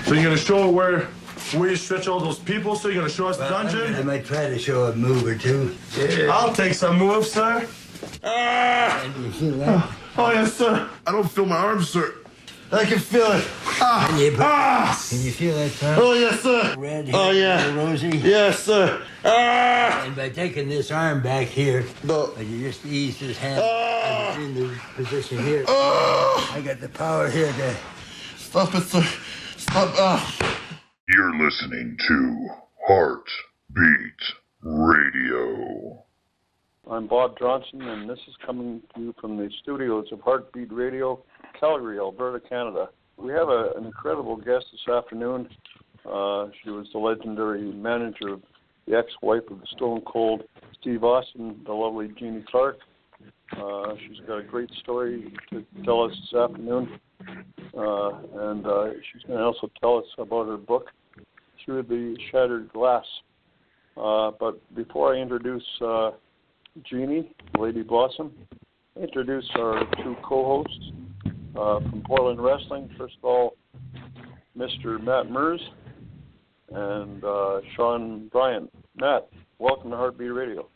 So you're gonna show where you stretch all those people? So you're gonna show us the dungeon? I might try to show a move or two. Yeah. I'll take some moves, sir. Do you feel that? Oh, yes, sir. I don't feel my arms, sir. I can feel it. Can you feel that, sir? Oh, yes, sir. Red, oh, yeah. Rosy. Yes, sir. And by taking this arm back here, no. You just ease his hand in the position here. I got the power here to... Stop it, sir. Stop. You're listening to Hart Beat Radio. I'm Bob Johnson, and this is coming to you from the studios of Hart Beat Radio, Calgary, Alberta, Canada. We have an incredible guest this afternoon. She was the legendary manager of the ex-wife of the Stone Cold Steve Austin, the lovely Jeanie Clarke. She's got a great story to tell us this afternoon, and she's going to also tell us about her book, Through the Shattered Glass. But before I introduce Jeanie, Lady Blossom, introduce our two co-hosts from Portland Wrestling. First of all, Mr. Matt Merz and Sean Bryant. Matt, welcome to Hart Beat Radio.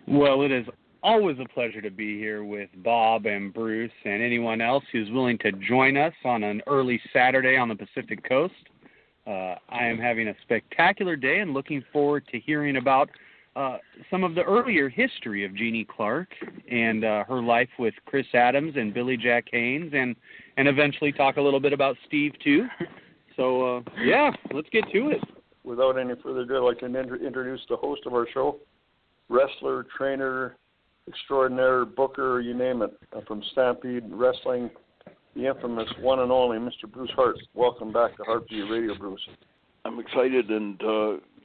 Well, it is always a pleasure to be here with Bob and Bruce and anyone else who's willing to join us on an early Saturday on the Pacific Coast. I am having a spectacular day and looking forward to hearing about some of the earlier history of Jeanie Clarke and her life with Chris Adams and Billy Jack Haynes, and eventually talk a little bit about Steve, too. So, yeah, let's get to it. Without any further ado, I'd like to introduce the host of our show, wrestler, trainer, extraordinaire, booker, you name it, from Stampede Wrestling, the infamous one and only Mr. Bruce Hart. Welcome back to Hart Beat Radio, Bruce. I'm excited, and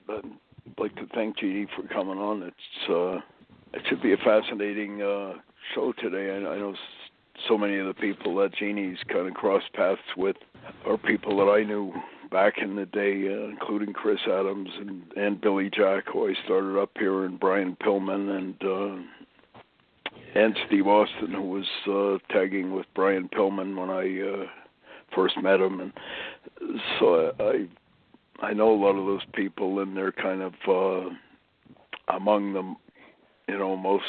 I'd like to thank Jeanie for coming on. It should be a fascinating show today. I know so many of the people that Jeanie's kind of crossed paths with are people that I knew back in the day, including Chris Adams and Billy Jack, who I started up here, and Brian Pillman, and Steve Austin, who was tagging with Brian Pillman when I first met him. And so I know a lot of those people, and they're kind of among them, most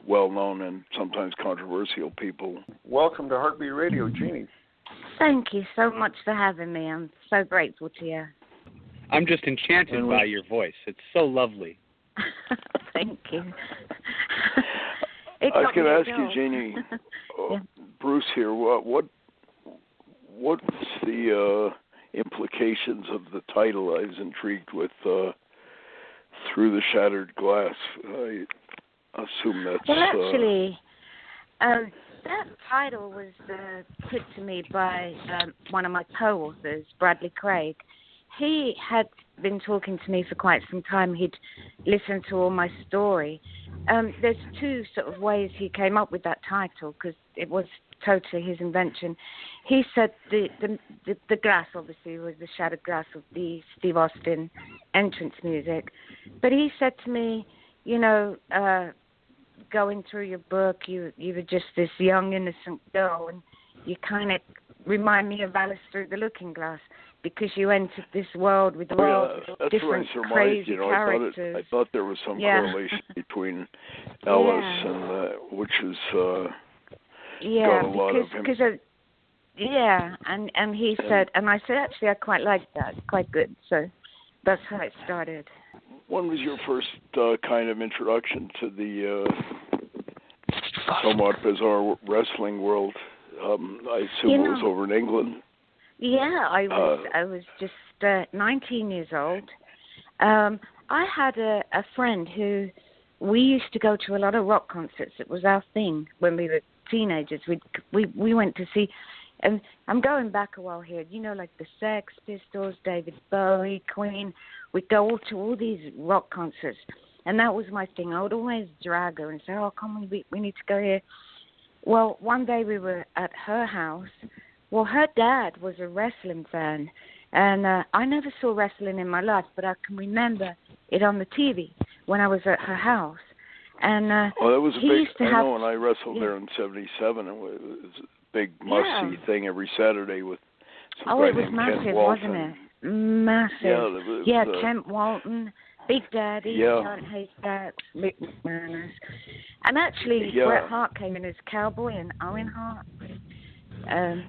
well-known and sometimes controversial people. Welcome to Hart Beat Radio, Jeanie. Thank you so much for having me. I'm so grateful to you. I'm just enchanted by your voice. It's so lovely. Thank you. I was going to ask you, Jeanie, yeah. Bruce here, what's the implications of the title? I was intrigued with Through the Shattered Glass. I assume that's... Well, actually, that title was put to me by one of my co-authors, Bradley Craig. He had been talking to me for quite some time. He'd listened to all my story. There's two sort of ways he came up with that title, because it was totally his invention. He said the glass, obviously, was the shattered glass of the Steve Austin entrance music. But he said to me, going through your book, you were just this young, innocent girl, and you kind of remind me of Alice Through the Looking Glass, because you entered this world with all different crazy characters. I thought there was some correlation between Alice and which is got a lot of him. And he said, and I said, actually, I quite like that. It's quite good. So that's how it started. When was your first kind of introduction to the somewhat bizarre wrestling world? I assume it was over in England. Yeah, I was just 19 years old. I had a friend who we used to go to a lot of rock concerts. It was our thing when we were teenagers. We went to see, and I'm going back a while here, like the Sex Pistols, David Bowie, Queen. We'd go to all these rock concerts, and that was my thing. I would always drag her and say, oh, come on, we need to go here. Well, one day we were at her house. Well, her dad was a wrestling fan, and I never saw wrestling in my life, but I can remember it on the TV when I was at her house. And that was a big. I know when I wrestled there in '77, it was a big must-see thing every Saturday with It was massive, wasn't it? Massive. Yeah, Kent Walton, Big Daddy, John Haystack, Mick McManus. And actually, Bret Hart came in as Cowboy and Owen Hart.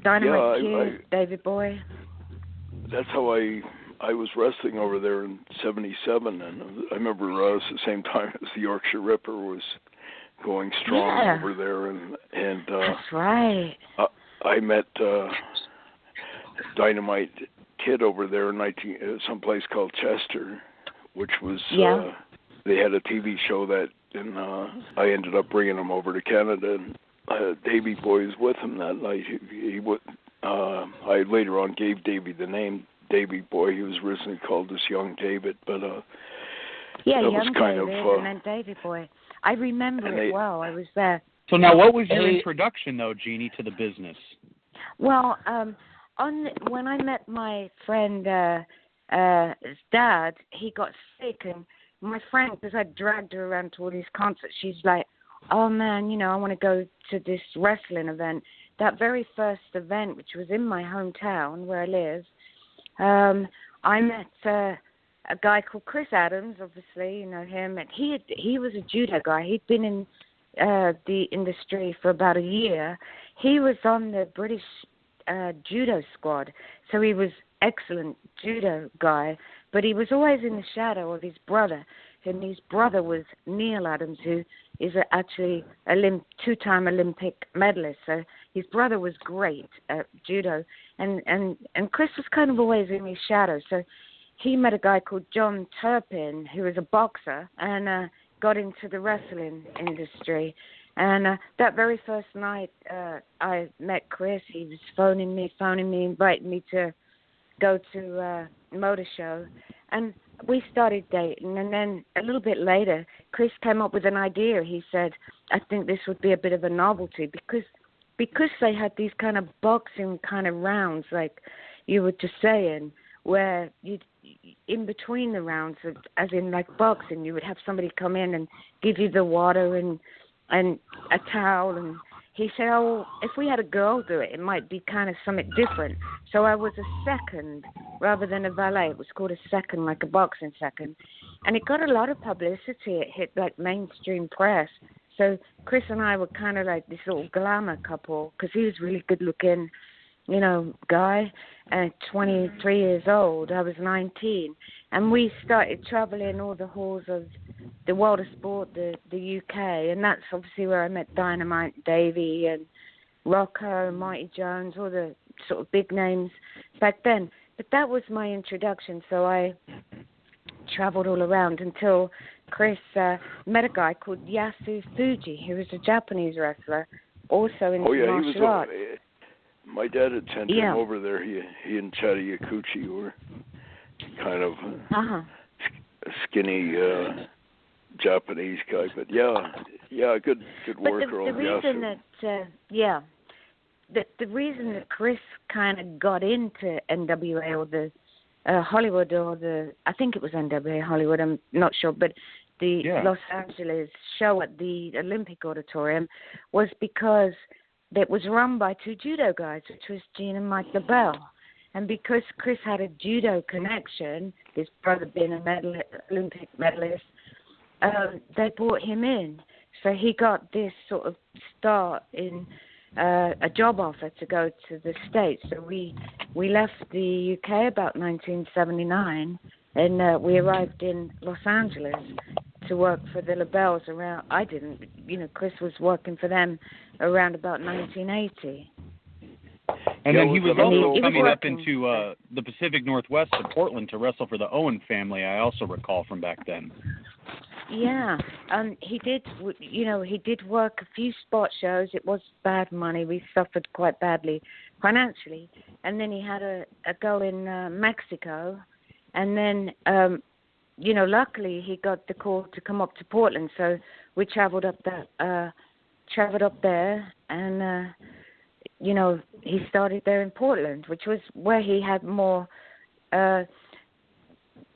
Dynamite Kid, Davey Boy. That's how I was wrestling over there in '77, and I remember it was the same time as the Yorkshire Ripper was going strong over there, and that's right. I met Dynamite Kid over there in someplace called Chester, which was they had a TV show that, and I ended up bringing him over to Canada, and Davey Boy was with him that night. He would. I later on gave Davey the name Davey Boy. He was originally called as Young David, but that was kind David, of and then Davey Boy. I remember it well. I was there. So now, what was your introduction, though, Jeanie, to the business? Well, when I met my friend, his dad, he got sick, and my friend, because I dragged her around to all these concerts, she's like, "Oh man, I want to go to this wrestling event." That very first event, which was in my hometown where I live, I met a guy called Chris Adams. Obviously, you know him, and he was a judo guy. He'd been in the industry for about a year. He was on the British judo squad, so he was excellent judo guy, but he was always in the shadow of his brother, and his brother was Neil Adams, who is actually a two-time Olympic medalist. So his brother was great at judo, and Chris was kind of always in his shadow. So he met a guy called John Turpin, who was a boxer, and got into the wrestling industry. And that very first night I met Chris, he was phoning me, inviting me to go to a motor show. And we started dating. And then a little bit later, Chris came up with an idea. He said, I think this would be a bit of a novelty because they had these kind of boxing kind of rounds, like you were just saying, where in between the rounds, as in like boxing, you would have somebody come in and give you the water and a towel, and he said, oh, if we had a girl do it, it might be kind of something different. So I was a second rather than a valet. It was called a second, like a boxing second. And it got a lot of publicity. It hit like mainstream press. So Chris and I were kind of like this little glamour couple, because he was really good looking, guy, 23 years old. I was 19. And we started traveling all the halls of the world of sport, the UK, and that's obviously where I met Dynamite, Davey, and Rocco, and Marty Jones, all the sort of big names back then. But that was my introduction, so I traveled all around until Chris met a guy called Yasu Fuji, who was a Japanese wrestler, also in martial arts. My dad had sent him over there. He and Chadi Yakuchi were kind of a skinny Japanese guy, but good worker. But the reason that the reason that Chris kind of got into NWA or the Hollywood, or I think it was NWA Hollywood, I'm not sure, but the Los Angeles show at the Olympic Auditorium was because it was run by two judo guys, which was Gene and Mike LaBelle. And because Chris had a judo connection, his brother being a Olympic medalist, they brought him in. So he got this sort of start in a job offer to go to the States. So we left the UK about 1979, and we arrived in Los Angeles to work for the LaBelles around. I didn't, Chris was working for them around about 1980. And then he was also coming up into the Pacific Northwest of Portland to wrestle for the Owen family, I also recall from back then. Yeah, he did, he did work a few spot shows. It was bad money. We suffered quite badly financially. And then he had a go in Mexico. And then, luckily he got the call to come up to Portland. So we traveled up there, and he started there in Portland, which was where he had more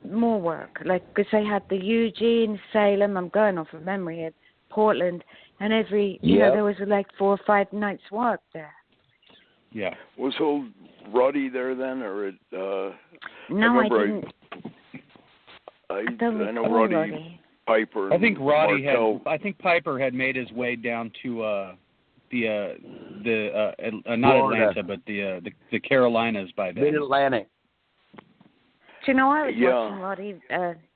work. Like, because they had the Eugene, Salem, I'm going off of memory here, Portland, and every, there was like 4 or 5 nights work there. Yeah. Was old Roddy there then, or No, I didn't. I know Roddy Piper. I think Roddy Martel. I think Piper had made his way down to not Florida. Atlanta, but the Carolinas by then. Mid-Atlantic. Do you know, I was watching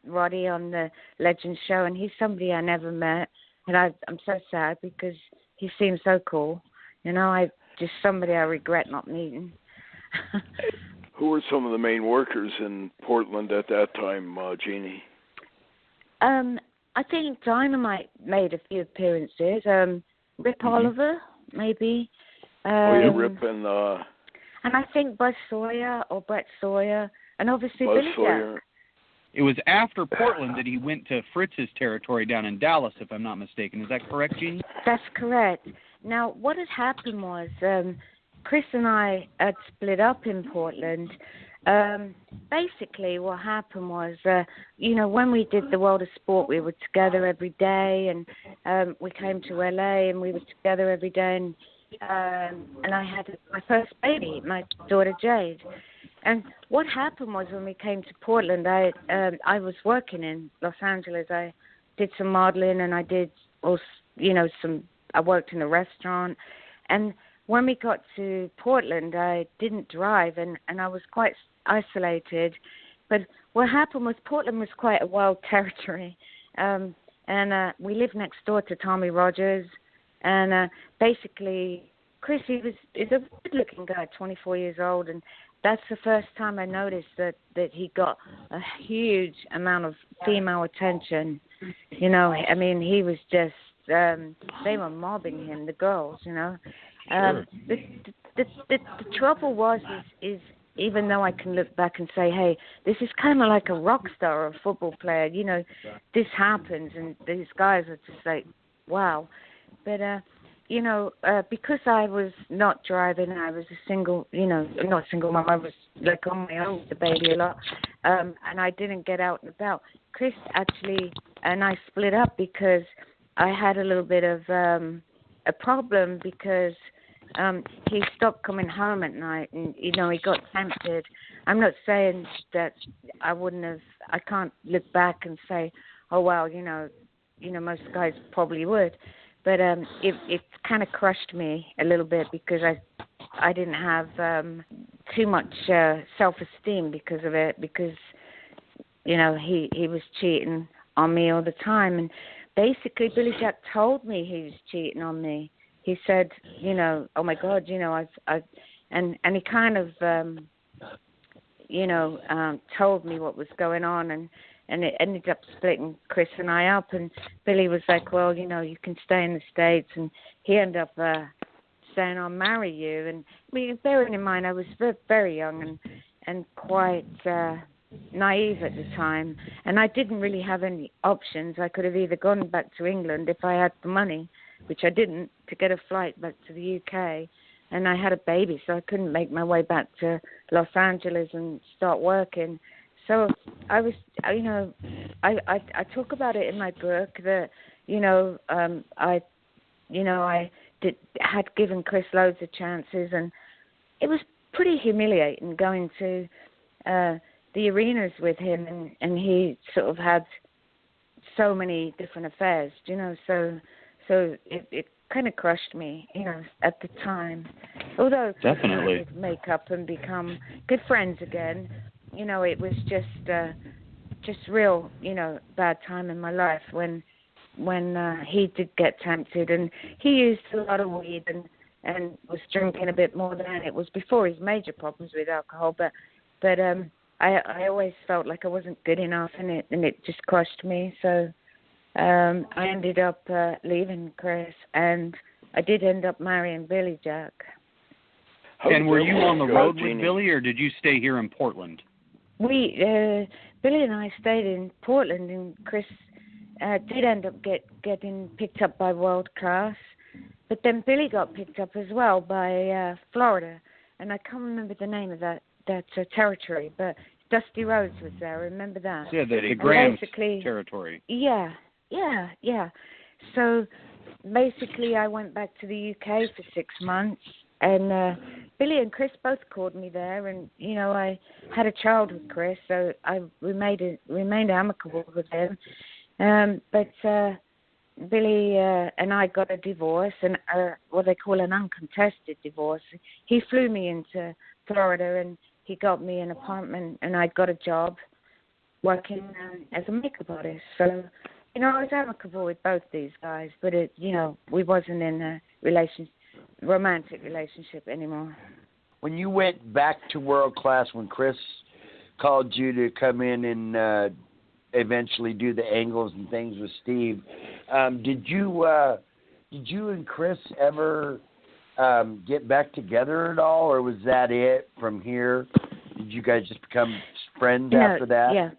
Roddy on the Legends show, and he's somebody I never met, and I'm so sad because he seems so cool. You know, just somebody I regret not meeting. Who were some of the main workers in Portland at that time, Jeanie? I think Dynamite made a few appearances. Rip Oliver, maybe. Rip and I think Buzz Sawyer or Brett Sawyer, and obviously Buzz Billy Sawyer. Jack. It was after Portland that he went to Fritz's territory down in Dallas, if I'm not mistaken. Is that correct, Jeanie? That's correct. Now, what had happened was Chris and I had split up in Portland. Basically, what happened was, when we did the World of Sport, we were together every day, and we came to LA, and we were together every day, and I had my first baby, my daughter Jade. And what happened was when we came to Portland, I was working in Los Angeles. I did some modeling, and I did also, I worked in a restaurant. And when we got to Portland, I didn't drive, and I was quite isolated. But what happened was Portland was quite a wild territory. And we lived next door to Tommy Rogers. And basically, Chris, he's a good-looking guy, 24 years old, and that's the first time I noticed that he got a huge amount of female attention. You know, I mean, he was just, they were mobbing him, the girls, you know. Sure. The trouble was even though I can look back and say, hey, this is kind of like a rock star or a football player, you know, this happens, and these guys are just like, wow. But, because I was not driving, I was a single, not single mom, I was like on my own with the baby a lot, and I didn't get out and about. Chris actually and I split up because I had a little bit of a problem because he stopped coming home at night, and, he got tempted. I'm not saying that I can't look back and say, oh, well, most guys probably would. But it kind of crushed me a little bit because I didn't have too much self-esteem because of it, because, he was cheating on me all the time. And basically Billy Jack told me he was cheating on me. He said, oh, my God, and he kind of, told me what was going on, and it ended up splitting Chris and I up. And Billy was like, well, you can stay in the States. And he ended up saying, I'll marry you. And bearing in mind, I was very, very young and quite naive at the time. And I didn't really have any options. I could have either gone back to England if I had the money, which I didn't, to get a flight back to the UK. And I had a baby, so I couldn't make my way back to Los Angeles and start working. So I was, I talk about it in my book that, I had given Chris loads of chances, and it was pretty humiliating going to the arenas with him, and he sort of had so many different affairs, so it kind of crushed me, at the time. Although definitely I did make up and become good friends again. It was just real, bad time in my life when he did get tempted, and he used a lot of weed and was drinking a bit more than it was before his major problems with alcohol. But I always felt like I wasn't good enough, and it just crushed me. So I ended up leaving Chris, and I did end up marrying Billy Jack. And were you on the road with Billy, or did you stay here in Portland? Billy and I stayed in Portland, and Chris did end up getting picked up by World Class, but then Billy got picked up as well by Florida, and I can't remember the name of that territory, but Dusty Rhodes was there. Remember that? Yeah, the Grahams territory. Yeah. So basically, I went back to the UK for 6 months, And Billy and Chris both called me there, and I had a child with Chris, so I remained amicable with him. But Billy and I got a divorce, and what they call an uncontested divorce. He flew me into Florida, and he got me an apartment, and I got a job working as a makeup artist. So, I was amicable with both these guys, but we wasn't in a romantic relationship anymore. When you went back to World Class, when Chris called you to come in and eventually do the angles and things with Steve, did you and Chris ever get back together at all, or was that it from here? Did you guys just become friends after that? Yeah.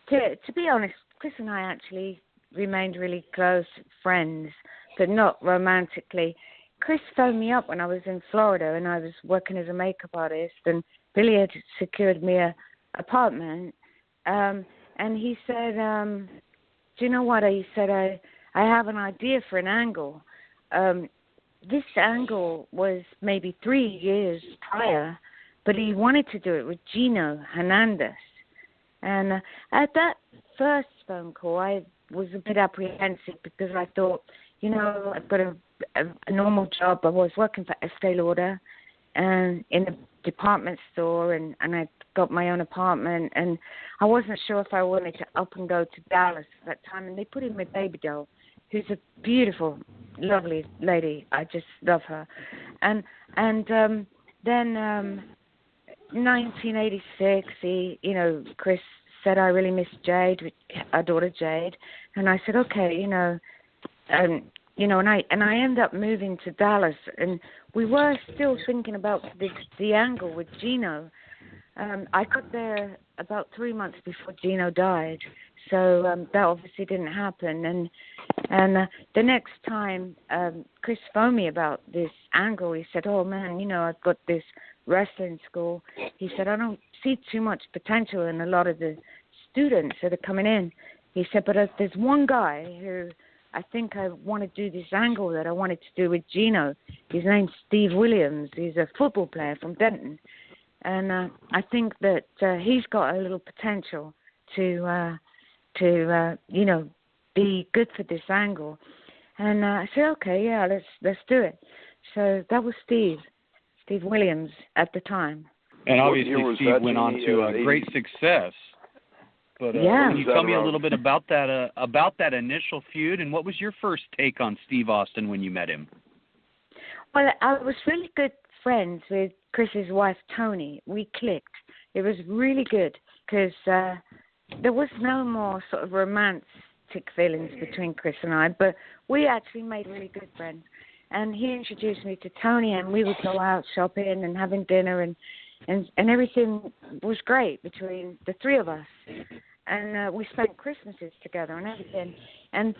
To be honest, Chris and I actually remained really close friends, but not romantically. Chris phoned me up when I was in Florida and I was working as a makeup artist, and Billy had secured me an apartment. And he said, do you know what? He said, I have an idea for an angle. This angle was maybe 3 years prior, but he wanted to do it with Gino Hernandez. And at that first phone call, I was a bit apprehensive because I thought, I've got a normal job. I was working for Estee Lauder and in a department store, and I got my own apartment, and I wasn't sure if I wanted to up and go to Dallas at that time. And they put in my baby doll, who's a beautiful, lovely lady. I just love her. And then 1986, Chris said, I really miss Jade, our daughter Jade. And I said, okay, and I ended up moving to Dallas, and we were still thinking about the angle with Gino. I got there about 3 months before Gino died, so that obviously didn't happen. And the next time Chris phoned me about this angle, he said, oh man, I've got this wrestling school. He said, I don't see too much potential in a lot of the students that are coming in. He said, but there's one guy who I think I want to do this angle that I wanted to do with Gino. His name's Steve Williams. He's a football player from Denton. And I think that he's got a little potential to be good for this angle. And I said, okay, yeah, let's do it. So that was Steve Williams at the time. And obviously Steve went on to great success. But can you tell me a little bit about that initial feud, and what was your first take on Steve Austin when you met him? Well, I was really good friends with Chris's wife, Tony. We clicked. It was really good because there was no more sort of romantic feelings between Chris and I, but we actually made really good friends. And he introduced me to Tony, and we would go out shopping and having dinner, and everything was great between the three of us. And we spent Christmases together and everything. And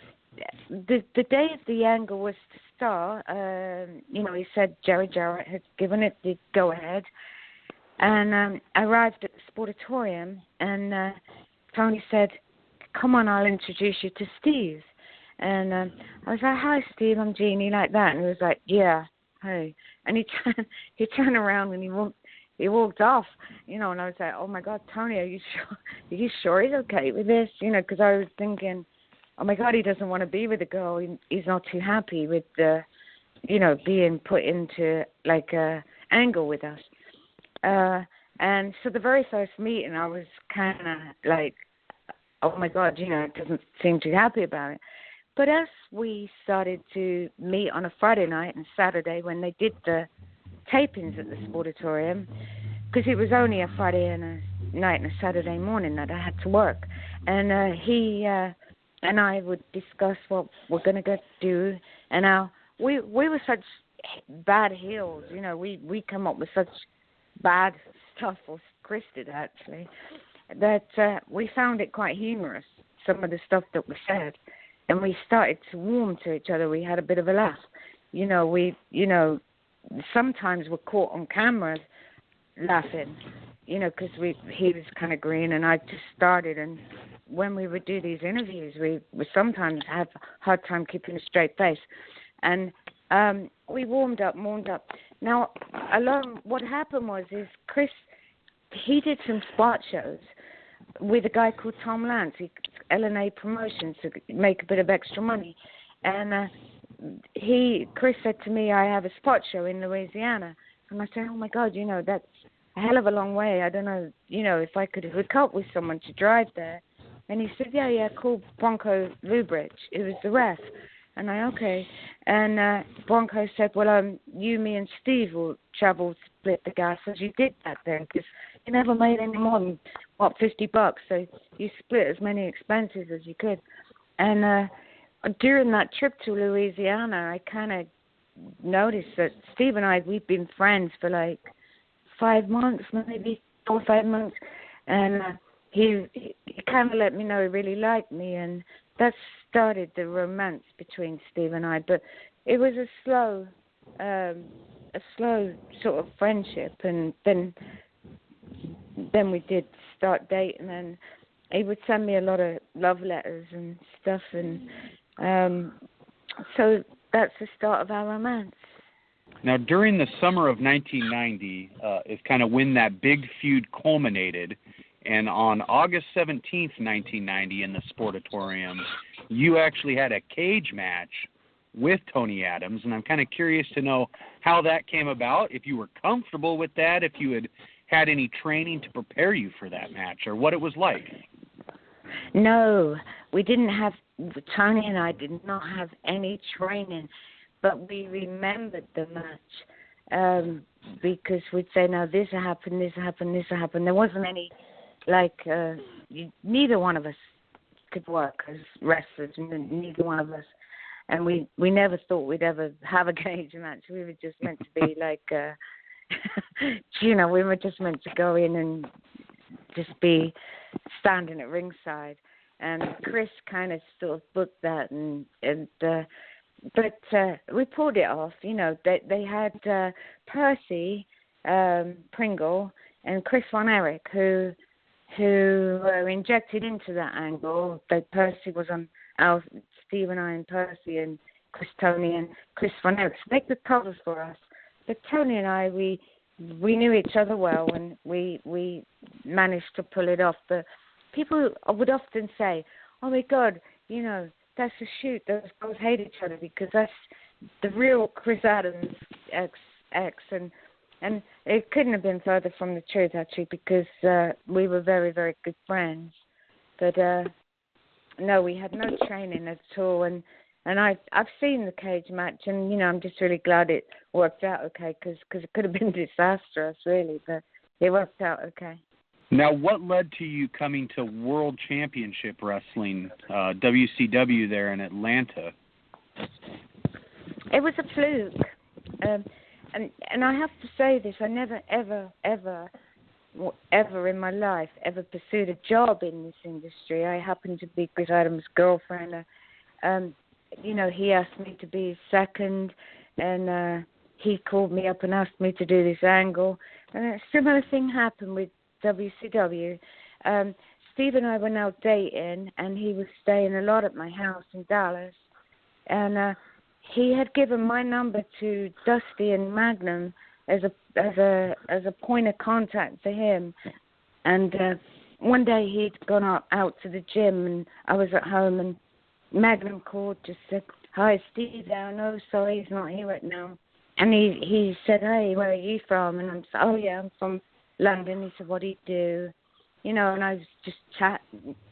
the day of the angle was to start. He said Jerry Jarrett had given it the go-ahead. And I arrived at the Sportatorium, and Tony said, come on, I'll introduce you to Steve. And I was like, hi, Steve, I'm Jeanie, like that. And he was like, yeah, hey. And he turned around and he walked off, and I was like, oh, my God, Tony, are you sure he's okay with this? Because I was thinking, oh, my God, he doesn't want to be with a girl. He's not too happy with, being put into, like, a angle with us. And so the very first meeting, I was kind of like, oh, my God, doesn't seem too happy about it. But as we started to meet on a Friday night and Saturday when they did the tapings at the Sportatorium, because it was only a Friday and a night and a Saturday morning that I had to work, and he and I would discuss what we're going to go do, and we were such bad heels, we come up with such bad stuff, or Chris did actually, that we found it quite humorous, some of the stuff that we said, and we started to warm to each other. We had a bit of a laugh, sometimes we're caught on camera laughing, because he was kind of green and I just started. And when we would do these interviews, we sometimes have a hard time keeping a straight face. And we warmed up. Now, what happened was Chris, he did some spot shows with a guy called Tom Lance, LNA Promotions, to make a bit of extra money. And Chris said to me, I have a spot show in Louisiana. And I said, oh, my God, that's a hell of a long way. I don't know, if I could hook up with someone to drive there. And he said, yeah, call Bronco Lubridge. It was the ref. And okay. And Bronco said, well, you, me, and Steve will travel, split the gas. As you did that then, because you never made any more than, $50. So you split as many expenses as you could. And during that trip to Louisiana, I kind of noticed that Steve and we've been friends for like 5 months, maybe 4 or 5 months. And he kind of let me know he really liked me, and that started the romance between Steve and I. But it was a slow sort of friendship, and then we did start dating, and he would send me a lot of love letters and stuff, and so that's the start of our romance. Now, during the summer of 1990 is kind of when that big feud culminated. And on August 17th, 1990, in the Sportatorium, you actually had a cage match with Tony Adams. And I'm kind of curious to know how that came about, if you were comfortable with that, if you had any training to prepare you for that match, or what it was like. No, we didn't have, Tony and I did not have any training, but we remembered the match because we'd say, now this happened, this happened, this happened. There wasn't any, neither one of us could work as wrestlers, neither one of us. And we never thought we'd ever have a cage match. We were just meant to be we were just meant to go in and just be standing at ringside. And Chris kind of sort of booked that, but we pulled it off. They had Percy Pringle and Chris Von Erich, who were injected into that angle. That Percy was on Steve and I and Percy and Chris Tony and Chris Von Erich. So they could cover for us. But Tony and I, we knew each other well, and we managed to pull it off. But people would often say, oh, my God, that's a shoot. Those girls hate each other, because that's the real Chris Adams ex. And it couldn't have been further from the truth, actually, because we were very, very good friends. But, no, we had no training at all. And I've seen the cage match, and, I'm just really glad it worked out okay, because it could have been disastrous, really, but it worked out okay. Now, what led to you coming to World Championship Wrestling, WCW there in Atlanta? It was a fluke. And I have to say this, I never, ever in my life ever pursued a job in this industry. I happened to be Chris Adams' girlfriend. He asked me to be his second, and he called me up and asked me to do this angle. And a similar thing happened with WCW. Steve and I were now dating, and he was staying a lot at my house in Dallas. And he had given my number to Dusty and Magnum as a point of contact for him. And one day he'd gone out to the gym, and I was at home, and Magnum called, just said, "Hi, Steve there. No, sorry, he's not here right now." And he said, "Hey, where are you from?" And I said, "Oh, yeah, I'm from London." He said, "What do you do?" And I was just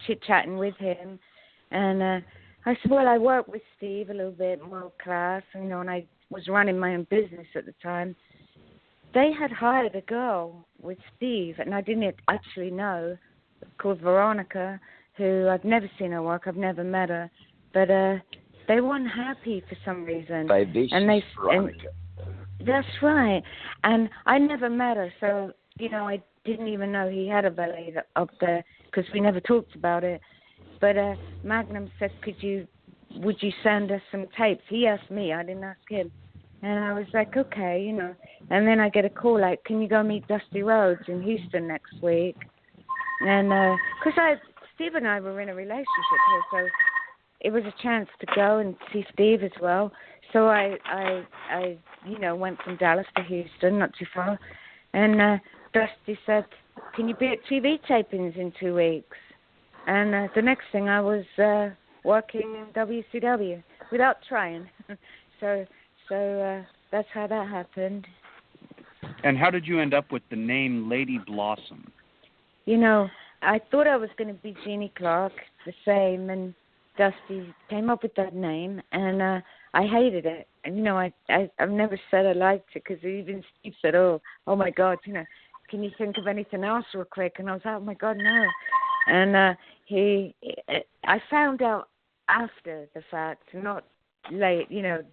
chit-chatting with him. And I said, "Well, I work with Steve a little bit in World Class, and I was running my own business at the time." They had hired a girl with Steve, and I didn't actually know, called Veronica, who I've never seen her work. I've never met her. But they weren't happy for some reason. Veronica. That's right. And I never met her, so, I didn't even know he had a valet up there, because we never talked about it. But Magnum said, would you send us some tapes? He asked me, I didn't ask him. And I was like, okay, And then I get a call like, can you go meet Dusty Rhodes in Houston next week? And because Steve and I were in a relationship here, so it was a chance to go and see Steve as well. So I went from Dallas to Houston, not too far, and Dusty said, "Can you be at TV tapings in 2 weeks?" And the next thing I was working in WCW without trying. so that's how that happened. And how did you end up with the name Lady Blossom? I thought I was going to be Jeanie Clarke, the same, and Dusty came up with that name, and I hated it. And, I've never said I liked it, because even Steve said, oh my God, can you think of anything else real quick? And I was like, oh my God, no. And I found out after the fact, not late,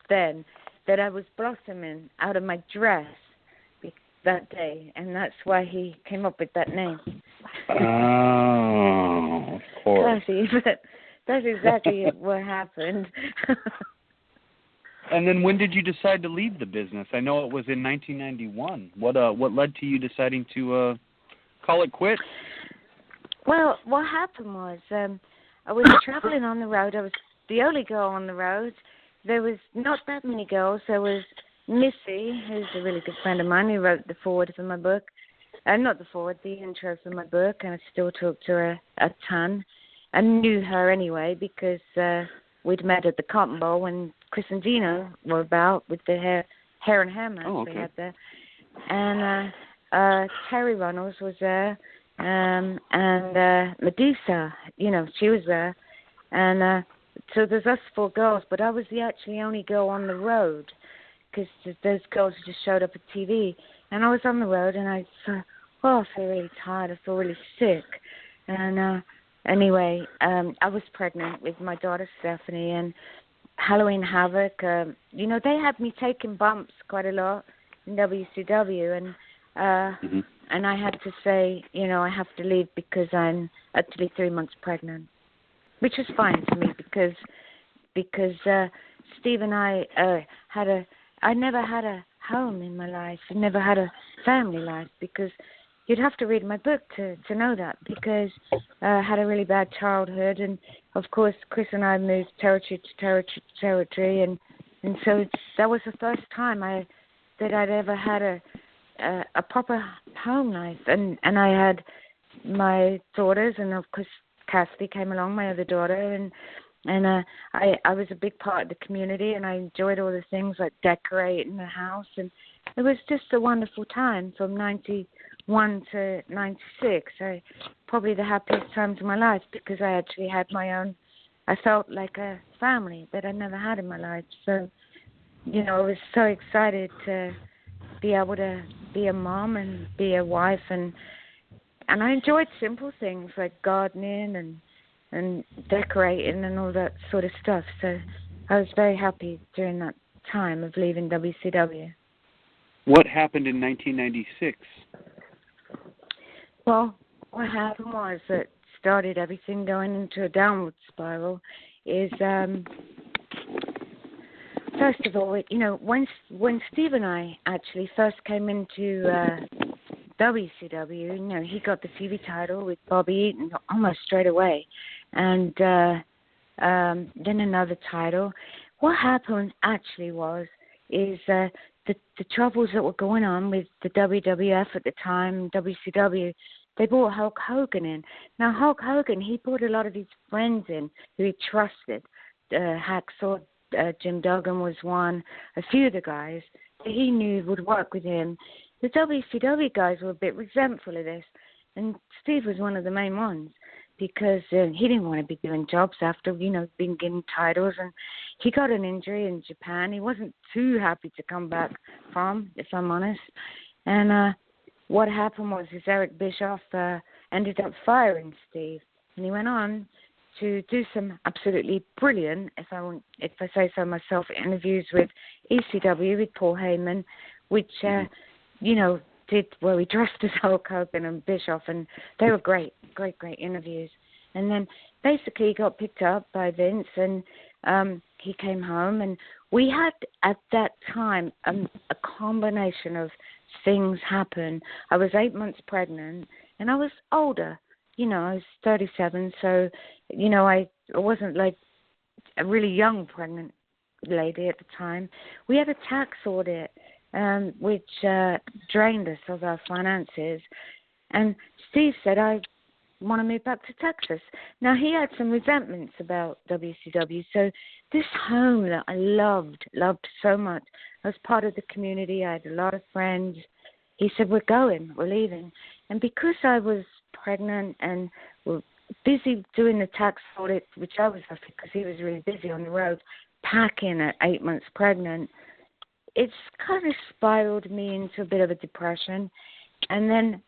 then, that I was blossoming out of my dress that day, and that's why he came up with that name. Oh, of course. But that's exactly what happened. And then when did you decide to leave the business? I know it was in 1991. What led to you deciding to call it quits? Well, what happened was I was traveling on the road. I was the only girl on the road. There was not that many girls. There was Missy, who's a really good friend of mine, who wrote the foreword for my book. Not the foreword, the intro for my book, and I still talk to her a ton. I knew her anyway because we'd met at the Cotton Bowl when Chris and Gino were about with the hair and hair match they had there. And Terry Runnels was there, and Medusa, she was there. And so there's us 4 girls, but I was the actually only girl on the road, because those girls just showed up at TV. And I was on the road, and I thought, I feel really tired. I feel really sick. And anyway, I was pregnant with my daughter, Stephanie, and Halloween Havoc, they had me taking bumps quite a lot in WCW, and I had to say, I have to leave because I'm actually 3 months pregnant, which was fine for me because Steve and I I never had a home in my life. I never had a family life, because you'd have to read my book to know that, because I had a really bad childhood, and of course Chris and I moved territory to territory, and so that was the first time that I'd ever had a proper home life, and I had my daughters, and of course Cassidy came along, my other daughter, and I was a big part of the community, and I enjoyed all the things like decorating the house, and it was just a wonderful time from 91 to 96. Probably the happiest times of my life, because I actually had my own, I felt like a family that I never had in my life. So, I was so excited to be able to be a mom and be a wife, and I enjoyed simple things like gardening and decorating and all that sort of stuff. So I was very happy during that time of leaving WCW. What happened in 1996? Well, what happened was that started everything going into a downward spiral is, first of all, when Steve and I actually first came into WCW, he got the TV title with Bobby Eaton almost straight away. And then another title. What happened actually is the troubles that were going on with the WWF at the time, WCW, they brought Hulk Hogan in. Now, Hulk Hogan, he brought a lot of his friends in who he trusted. Hacksaw, Jim Duggan was one, a few of the guys that he knew would work with him. The WCW guys were a bit resentful of this, and Steve was one of the main ones, because he didn't want to be doing jobs after, being given titles. And he got an injury in Japan. He wasn't too happy to come back from, if I'm honest. And what happened was Eric Bischoff ended up firing Steve. And he went on to do some absolutely brilliant, if I say so myself, interviews with ECW, with Paul Heyman, which, did where we dressed as Hulk Hogan and Bischoff, and they were great interviews. And then basically he got picked up by Vince, and he came home, and we had at that time a combination of things happen. I was 8 months pregnant, and I was older. I was 37, so I wasn't like a really young pregnant lady at the time. We had a tax audit, which drained us of our finances. And Steve said, I want to move back to Texas. Now, he had some resentments about WCW. So this home that I loved so much, I was part of the community. I had a lot of friends. He said, we're leaving. And because I was pregnant and busy doing the tax audit, which I was happy because he was really busy on the road, packing at 8 months pregnant, it's kind of spiraled me into a bit of a depression. And then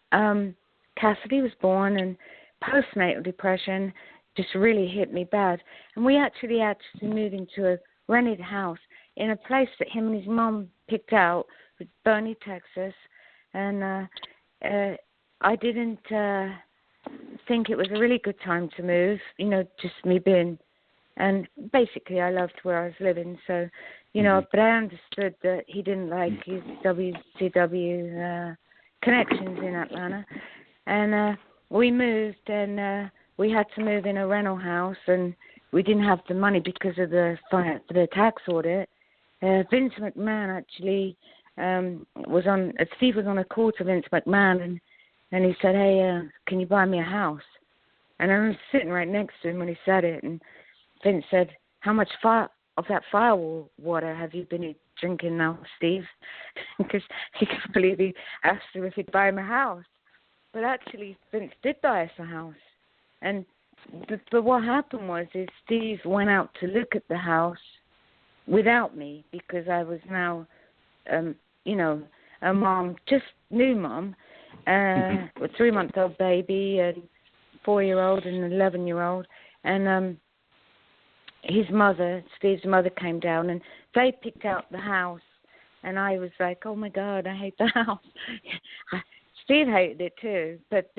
Cassidy was born, and postnatal depression just really hit me bad. And we actually had to move into a rented house in a place that him and his mom picked out, with Bernie, Texas. And I didn't think it was a really good time to move, just me being, and basically I loved where I was living, so, but I understood that he didn't like his WCW connections in Atlanta. And we moved, and we had to move in a rental house, and we didn't have the money because of the tax audit. Vince McMahon actually Steve was on a call to Vince McMahon, and he said, hey, can you buy me a house? And I was sitting right next to him when he said it, and Vince said, how much of that firewater have you been drinking now, Steve? Because he couldn't believe he asked him if he'd buy him a house. But actually, Vince did buy us a house. But what happened was Steve went out to look at the house without me, because I was now, a mom, just new mom, with 3-month-old baby, and 4-year-old and an 11-year-old. And his mother, Steve's mother, came down, and they picked out the house. And I was like, oh, my God, I hate the house. Steve hated it, too. But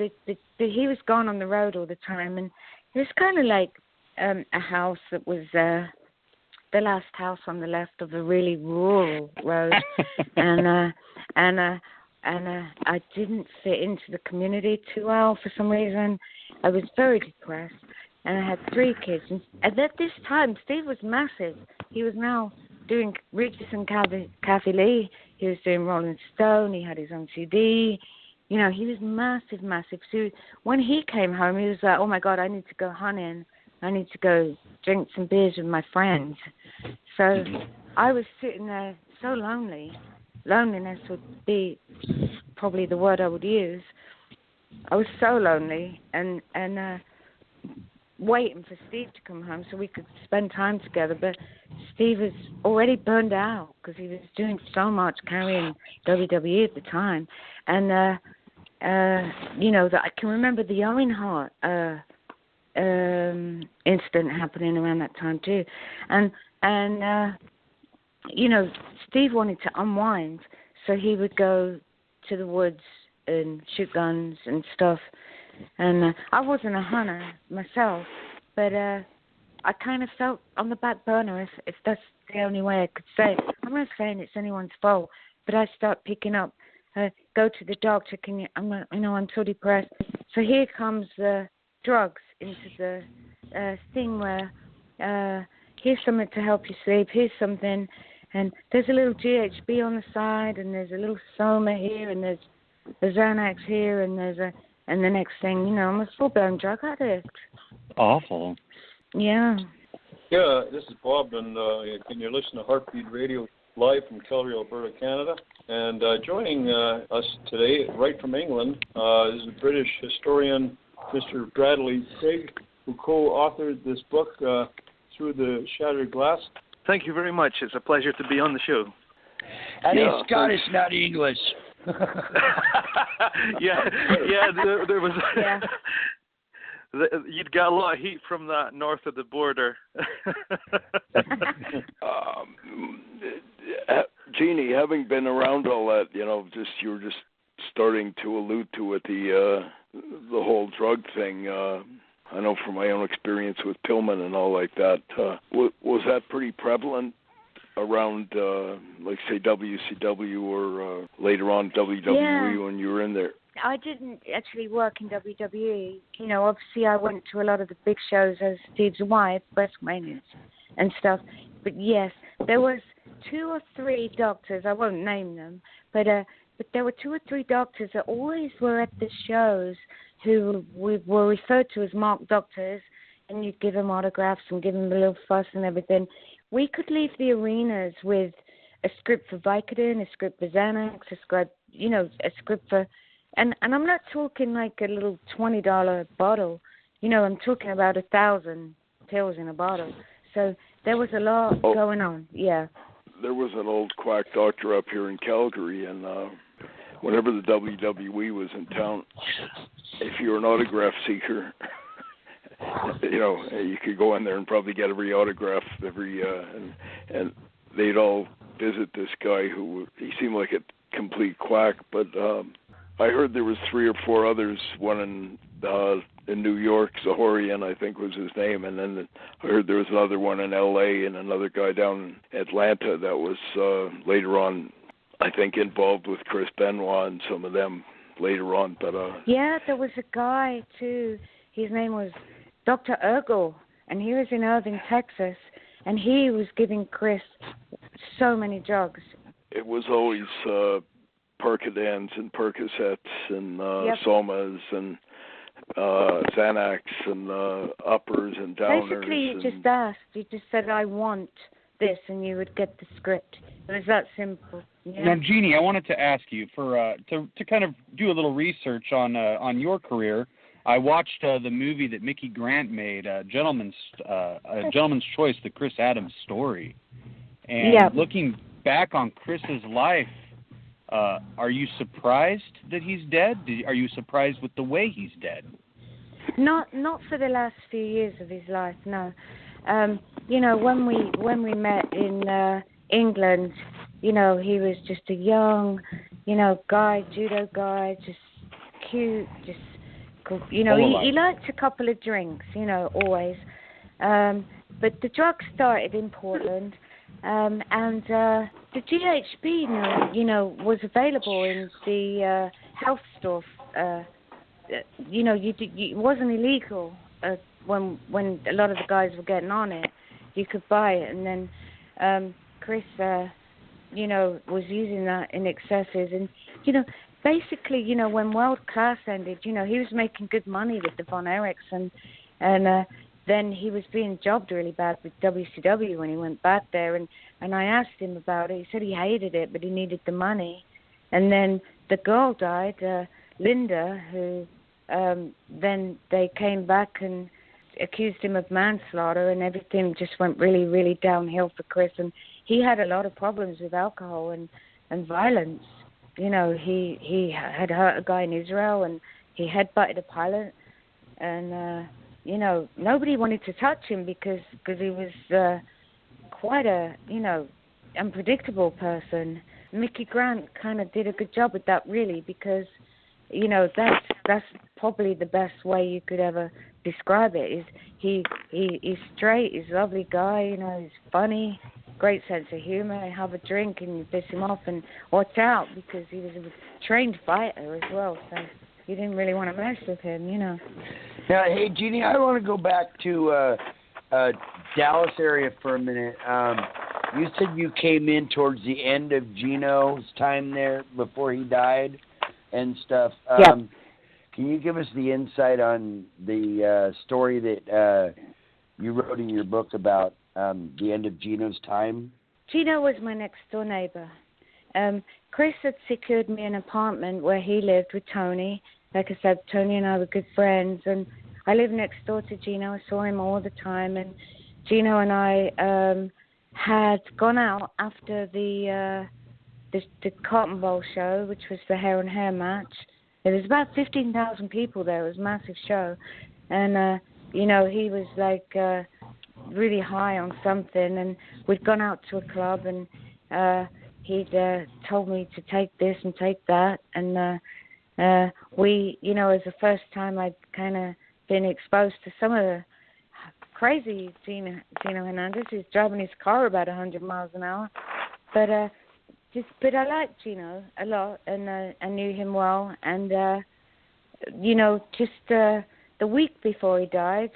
he was gone on the road all the time. And it was kind of like a house that was the last house on the left of a really rural road. and I didn't fit into the community too well for some reason. I was very depressed. And I had 3 kids. And at this time, Steve was massive. He was now doing Regis and Kathy Lee. He was doing Rolling Stone. He had his own CD. He was massive, massive. So when he came home, he was like, oh, my God, I need to go hunting. I need to go drink some beers with my friends. So I was sitting there so lonely. Loneliness would be probably the word I would use. I was so lonely and waiting for Steve to come home so we could spend time together. But Steve was already burned out because he was doing so much, carrying WWE at the time. And, that I can remember the Owen Hart incident happening around that time too. And Steve wanted to unwind, so he would go to the woods and shoot guns and stuff. And I wasn't a hunter myself, but I kind of felt on the back burner, if that's the only way I could say it. I'm not saying it's anyone's fault, but I start picking up, go to the doctor, I'm so depressed. So here comes the drugs into the thing where here's something to help you sleep, here's something, and there's a little GHB on the side, and there's a little Soma here, and there's a Xanax here, and and the next thing, I'm a full-blown drug addict. Awful. Yeah. Yeah, this is Bob, and you're listening to Hart Beat Radio live from Calgary, Alberta, Canada. And joining us today, right from England, is the British historian, Mr. Bradley Craig, who co-authored this book, Through the Shattered Glass. Thank you very much. It's a pleasure to be on the show. And he's Scottish, not English. There was. Yeah. You'd get a lot of heat from that north of the border. Jeanie, having been around all that, you were just starting to allude to it, the whole drug thing. I know from my own experience with Pillman and all like that. Was that pretty prevalent around, like, say, WCW or later on WWE when you were in there? I didn't actually work in WWE. Obviously I went to a lot of the big shows as Steve's wife, WrestleMania, and stuff. But yes, there was 2 or 3 doctors. I won't name them, but there were 2 or 3 doctors that always were at the shows who were referred to as marked doctors, and you'd give them autographs and give them a little fuss and everything. We could leave the arenas with a script for Vicodin, a script for Xanax, a script for, and I'm not talking like a little $20 bottle. I'm talking about 1,000 pills in a bottle. So there was a lot going on. Yeah. There was an old quack doctor up here in Calgary, and whenever the WWE was in town, if you were an autograph seeker, you could go in there and probably get every autograph, and they'd all visit this guy he seemed like a complete quack, but I heard there was 3 or 4 others, one in New York, Zahorian, I think was his name, and then I heard there was another one in L.A. and another guy down in Atlanta that was later on, I think, involved with Chris Benoit and some of them later on. But yeah, there was a guy too. His name was Dr. Ergel, and he was in Irving, Texas, and he was giving Chris so many drugs. It was always Percodans and Percocets and Somas and Xanax and uppers and downers. Basically, you just asked. You just said, I want this, and you would get the script. It was that simple. Yeah. Now, Jeanie, I wanted to ask you to kind of do a little research on your career. I watched the movie that Mickey Grant made, Gentleman's Choice, the Chris Adams story. And looking back on Chris's life, are you surprised that he's dead? Are you surprised with the way he's dead? Not for the last few years of his life, no. When we met in England, he was just a young, guy, judo guy, just cute, just cool. He liked a couple of drinks, always. But the drugs started in Portland, and the GHB, was available in the health store. It wasn't illegal when a lot of the guys were getting on it. You could buy it, and then Chris, was using that in excesses, and basically, when World Class ended, he was making good money with the Von Erichs, and then he was being jobbed really bad with WCW when he went back there, and I asked him about it. He said he hated it, but he needed the money. And then the girl died, Linda, who then they came back and accused him of manslaughter, and everything just went really, really downhill for Chris. And he had a lot of problems with alcohol and violence. He had hurt a guy in Israel, and he headbutted a pilot, and nobody wanted to touch him because he was quite a unpredictable person. Mickey Grant kind of did a good job with that, really, because that's probably the best way you could ever describe it. Is he's straight, he's a lovely guy, he's funny, great sense of humor. Have a drink and you piss him off and watch out, because he was a trained fighter as well, so you didn't really want to mess with him, Now, hey, Jeanie, I want to go back to Dallas area for a minute. You said you came in towards the end of Gino's time there before he died and stuff. Can you give us the insight on the story that you wrote in your book about the end of Gino's time? Gino was my next door neighbor. Chris had secured me an apartment where he lived with Tony. Like I said, Tony and I were good friends, and I lived next door to Gino. I saw him all the time, and Gino and I had gone out after the Cotton Bowl show, which was the hair and hair match. There was about 15,000 people there. It was a massive show, and he was like really high on something, and we'd gone out to a club, and he'd told me to take this and take that, and we, it was the first time I'd kind of been exposed to some of the crazy Gino Hernandez. He was driving his car about 100 miles an hour, but I liked Gino a lot, and I knew him well, and just the week before he died,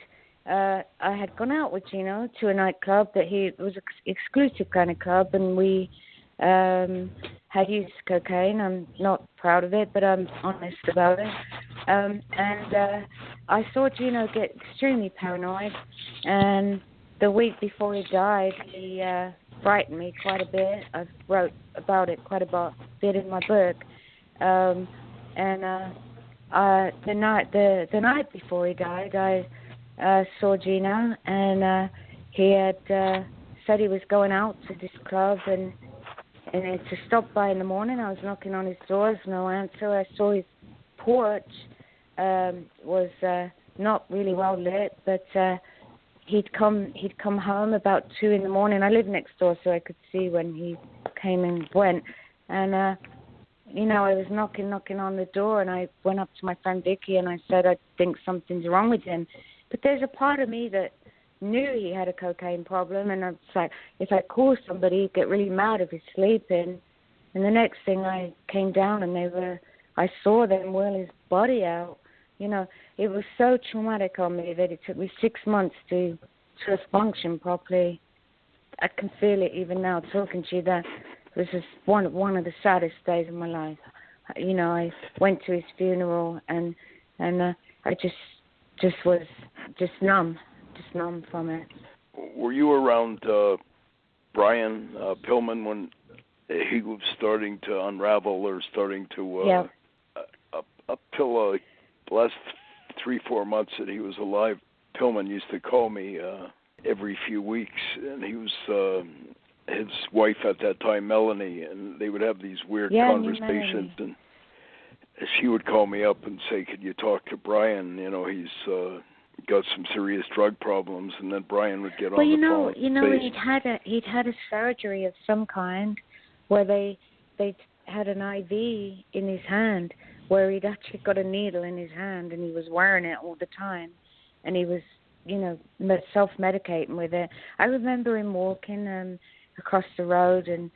I had gone out with Gino to a nightclub that it was an exclusive kind of club, and we had used cocaine. I'm not proud of it, but I'm honest about it. And I saw Gino get extremely paranoid, and the week before he died, he frightened me quite a bit. I wrote about it quite a bit in my book. The night before he died, I saw Gino, and he had said he was going out to this club, and to stop by in the morning. I was knocking on his doors, no answer. I saw his porch was not really well lit, but he'd come home about 2 in the morning. I lived next door, so I could see when he came and went. And I was knocking on the door, and I went up to my friend Vicky, and I said, I think something's wrong with him. But there's a part of me that knew he had a cocaine problem, and I was like, if I call somebody, he'd get really mad if he's sleeping. And the next thing, I came down, and I saw them wheel his body out. It was so traumatic on me that it took me 6 months to function properly. I can feel it even now talking to you. That was just one of the saddest days of my life. I went to his funeral, and I just was numb from it. Were you around Brian Pillman when he was starting to unravel or starting to yeah. Up till the last 3-4 months that he was alive, Pillman used to call me every few weeks, and he was his wife at that time, Melanie, and they would have these weird conversations, and she would call me up and say, could you talk to Brian? He's got some serious drug problems, and then Brian would get on the phone. He'd had a surgery of some kind where they had an IV in his hand, where he'd actually got a needle in his hand, and he was wearing it all the time, and he was, self-medicating with it. I remember him walking across the road and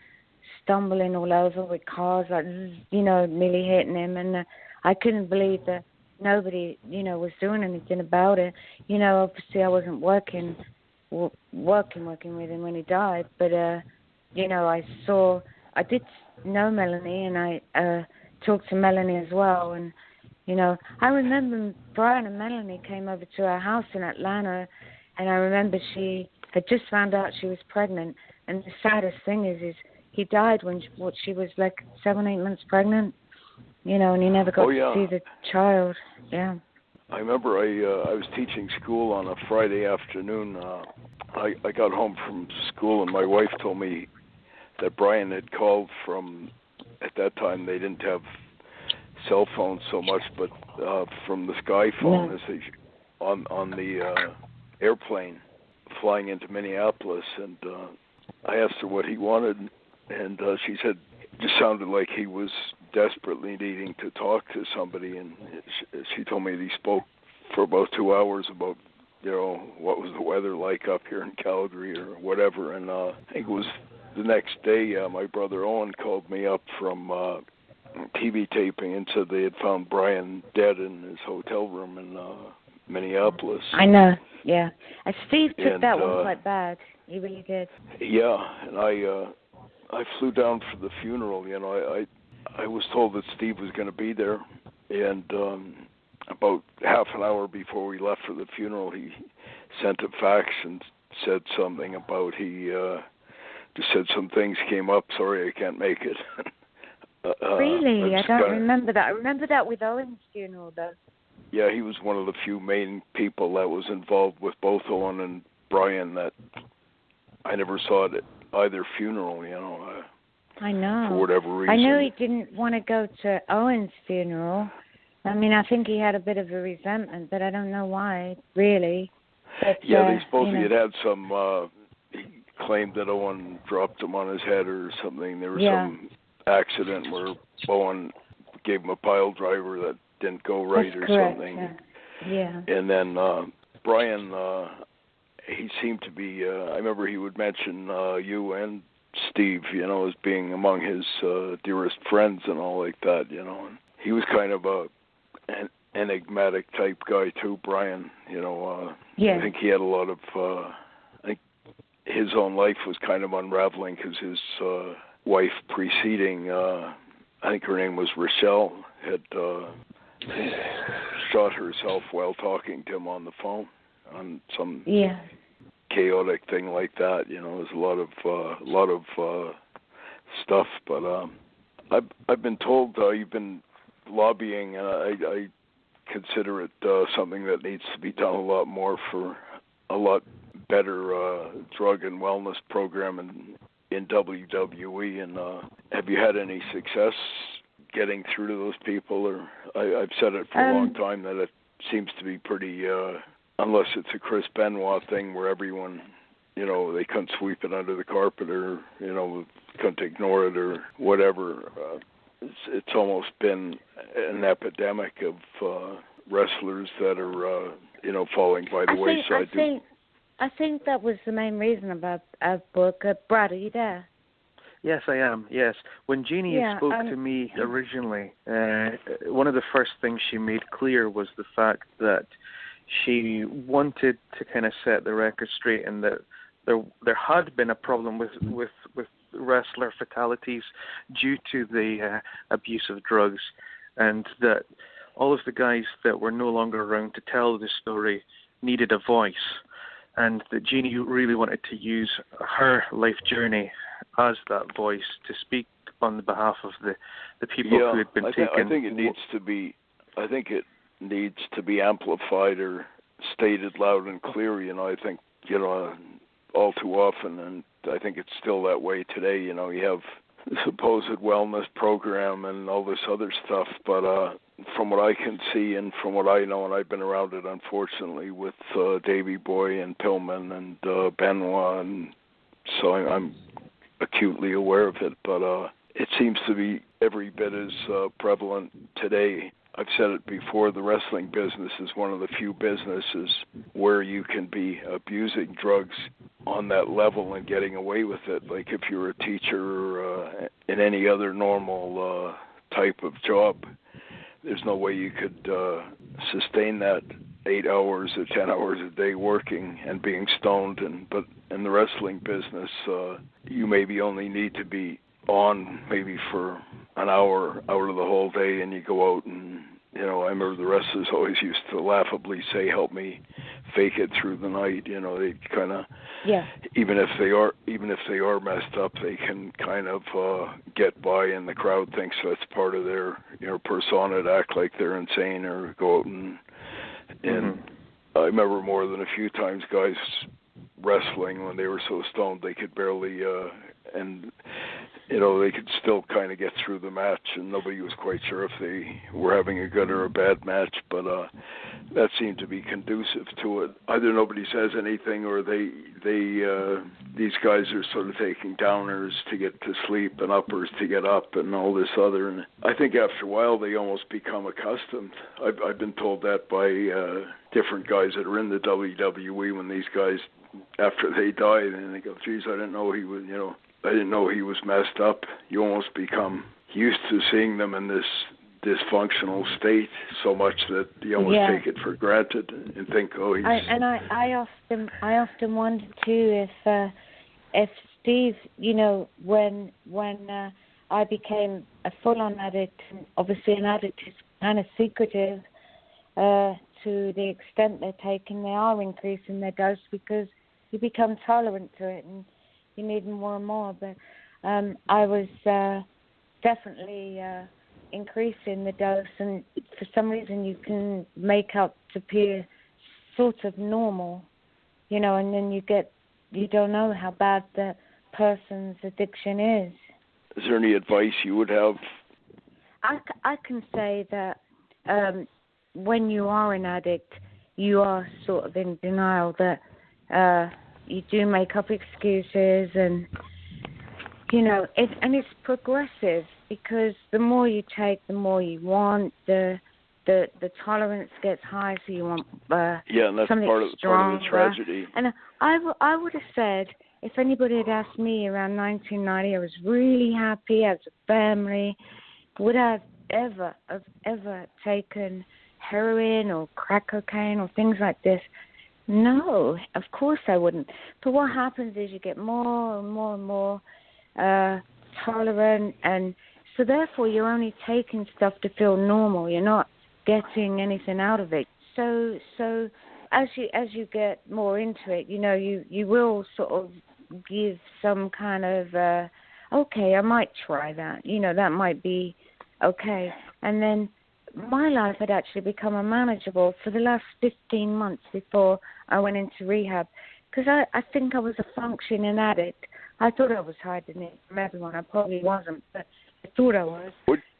stumbling all over with cars, like, nearly hitting him, and I couldn't believe that nobody, was doing anything about it. Obviously I wasn't working with him when he died, but, I did know Melanie, and I talked to Melanie as well, and, I remember Brian and Melanie came over to our house in Atlanta, and I remember she had just found out she was pregnant, and the saddest thing is he died when she was like 7-8 months pregnant, and he never got to see the child. Yeah. I remember I was teaching school on a Friday afternoon. I got home from school, and my wife told me that Brian had called from, at that time they didn't have cell phones so much, but from the Sky phone on the airplane flying into Minneapolis, and I asked her what he wanted, and she said it just sounded like he was desperately needing to talk to somebody, and she told me that he spoke for about 2 hours about, what was the weather like up here in Calgary or whatever, and I think it was the next day my brother Owen called me up from TV taping and said they had found Brian dead in his hotel room in Minneapolis. I know, yeah. And Steve took that one quite bad. He really did. Yeah, and I flew down for the funeral. I was told that Steve was going to be there, and about half an hour before we left for the funeral, he sent a fax and said something about just said some things came up. Sorry, I can't make it. Really? I don't remember that. I remember that with Owen's funeral, though. Yeah, he was one of the few main people that was involved with both Owen and Brian that I never saw it at either funeral, I know. For whatever reason. I know he didn't want to go to Owen's funeral. I mean, I think he had a bit of a resentment, but I don't know why, really. But, they supposedly had some, he claimed that Owen dropped him on his head or something. There was some accident where Owen gave him a pile driver that didn't go right. That's correct, something. Yeah. And then Brian, he seemed to be, I remember he would mention you and Steve, as being among his dearest friends and all like that, And he was kind of an enigmatic type guy too, Brian. Yeah. I think he had a lot of. I think his own life was kind of unraveling because his wife preceding, I think her name was Rochelle, had shot herself while talking to him on the phone on some chaotic thing like that. There's a lot of stuff, but I've been told you've been lobbying, and I consider it something that needs to be done a lot more for a lot better drug and wellness program in WWE. And have you had any success getting through to those people? Or I've said it for a long time that it seems to be pretty, unless it's a Chris Benoit thing where everyone, they couldn't sweep it under the carpet or, couldn't ignore it or whatever. It's almost been an epidemic of wrestlers that are, falling by the wayside. I think that was the main reason about our book. Brad, are you there? Yes, I am. Yes. When Jeanie spoke to me originally, one of the first things she made clear was the fact that she wanted to kind of set the record straight, and that there had been a problem with wrestler fatalities due to the abuse of drugs, and that all of the guys that were no longer around to tell the story needed a voice, and that Jeanie really wanted to use her life journey as that voice to speak on the behalf of the people who had been taken. I think it needs to be amplified or stated loud and clear. I think all too often, and I think it's still that way today. You have the supposed wellness program and all this other stuff, but from what I can see and from what I know, and I've been around it unfortunately with Davey Boy and Pillman and Benoit, and so I'm acutely aware of it, but it seems to be every bit as prevalent today. I've said it before, the wrestling business is one of the few businesses where you can be abusing drugs on that level and getting away with it. Like if you're a teacher or in any other normal type of job, there's no way you could sustain that 8 hours or 10 hours a day working and being stoned. But in the wrestling business, you maybe only need to be on maybe for an hour out of the whole day, and you go out and I remember the wrestlers always used to laughably say, "Help me fake it through the night." They kind of even if they are messed up, they can kind of get by, and the crowd thinks that's part of their persona to act like they're insane or go out and I remember more than a few times guys wrestling when they were so stoned they could barely and they could still kind of get through the match, and nobody was quite sure if they were having a good or a bad match, but that seemed to be conducive to it. Either nobody says anything or these guys are sort of taking downers to get to sleep and uppers to get up and all this other, and I think after a while they almost become accustomed. I've been told that by different guys that are in the WWE when these guys, after they die, then they go, "Geez, I didn't know he was, I didn't know he was messed up." You almost become used to seeing them in this dysfunctional state so much that you almost take it for granted and think, "Oh, he's." I often wonder too if Steve, when I became a full-on addict, obviously an addict is kind of secretive to the extent they are increasing their dose because you become tolerant to it and you need more and more. But I was definitely increasing the dose, and for some reason you can make up to appear sort of normal, and then you don't know how bad the person's addiction is. Is there any advice you would have? I can say that when you are an addict, you are sort of in denial that you do make up excuses, and and it's progressive because the more you take, the more you want. The tolerance gets high, so you want and that's something part of the tragedy. And I would have said, if anybody had asked me around 1990, I was really happy as a family. Would I have ever taken heroin or crack cocaine or things like this. No, of course I wouldn't. But what happens is you get more and more and more tolerant, and so therefore you're only taking stuff to feel normal. You're not getting anything out of it. So as you get more into it, you will sort of give some kind of okay, I might try that. That might be okay. And then my life had actually become unmanageable for the last 15 months before I went into rehab, because I think I was a functioning addict. I thought I was hiding it from everyone. I probably wasn't, but I thought I was.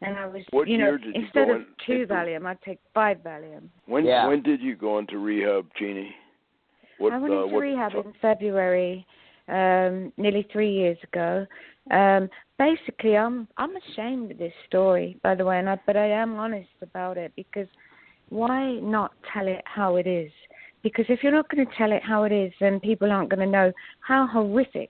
And I was, year did you instead go of 2 Valium, I'd take 5 Valium. When did you go into rehab, Jeanie? I went into rehab in February, nearly 3 years ago. Basically, I'm ashamed of this story, by the way, but I am honest about it, because why not tell it how it is? Because if you're not going to tell it how it is, then people aren't going to know how horrific